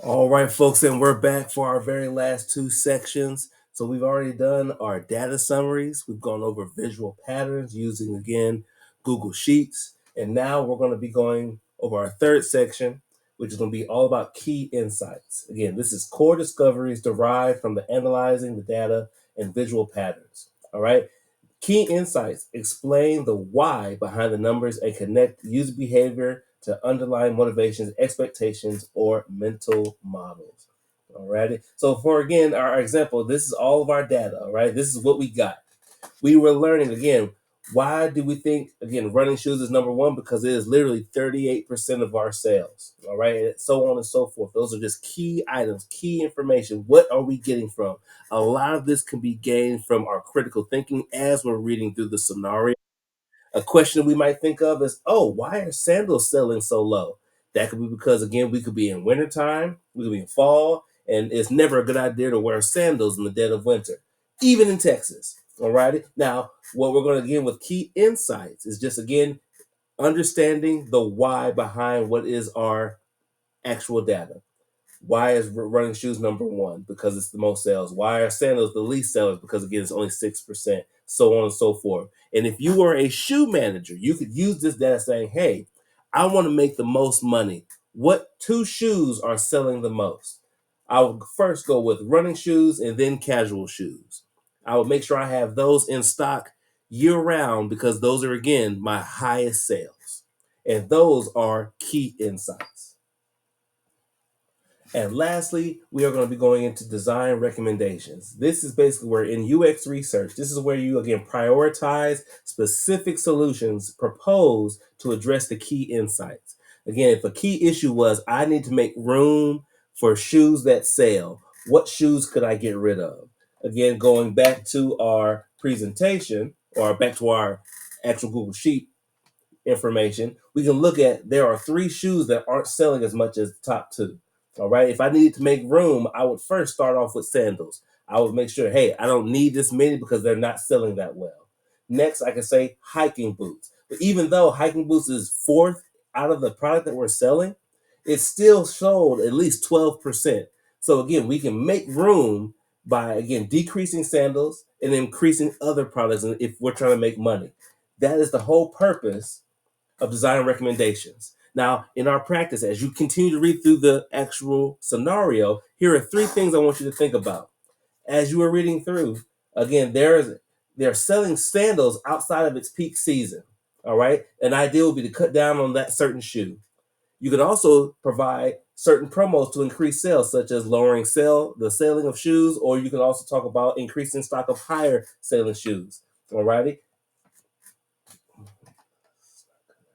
All right, folks, and we're back for our very last two sections. So we've already done our data summaries. We've gone over visual patterns using, again, Google Sheets. And now we're going to be going over our third section, which is going to be all about key insights. Again, this is core discoveries derived from the analyzing the data and visual patterns. All right. Key insights explain the why behind the numbers and connect user behavior to underlying motivations, expectations, or mental models. Alrighty. So for again, our example, this is all of our data. All right. This is what we got. We were learning again. Why do we think again running shoes is number one? Because it is literally 38% of our sales. All right, and so on and so forth. Those are just key items, key information. What are we getting from? A lot of this can be gained from our critical thinking as we're reading through the scenario. A question we might think of is, oh, why are sandals selling so low? That could be because, again, we could be in wintertime, we could be in fall, and it's never a good idea to wear sandals in the dead of winter, even in Texas. All righty. Now, what we're going to get with key insights is just, again, understanding the why behind what is our actual data. Why is running shoes number one? Because it's the most sales. Why are sandals the least sellers? Because again, it's only 6%, so on and so forth. And if you were a shoe manager, you could use this data saying, hey, I want to make the most money. What two shoes are selling the most? I would first go with running shoes and then casual shoes. I would make sure I have those in stock year round because those are, again, my highest sales. And those are key insights. And lastly, we are going to be going into design recommendations. This is basically where in UX research, this is where you again prioritize specific solutions proposed to address the key insights. Again, if a key issue was I need to make room for shoes that sell, what shoes could I get rid of? Again, going back to our presentation or back to our actual Google Sheet information, we can look at there are three shoes that aren't selling as much as the top two. All right. If I needed to make room, I would first start off with sandals. I would make sure, hey, I don't need this many because they're not selling that well. Next, I can say hiking boots. But even though hiking boots is fourth out of the product that we're selling, it still sold at least 12%. So again, we can make room by again decreasing sandals and increasing other products if we're trying to make money. That is the whole purpose of design recommendations. Now, in our practice, as you continue to read through the actual scenario, here are three things I want you to think about. As you are reading through, again, they're selling sandals outside of its peak season. All right. An idea would be to cut down on that certain shoe. You can also provide certain promos to increase sales, such as lowering the selling of shoes, or you can also talk about increasing stock of higher selling shoes. All righty.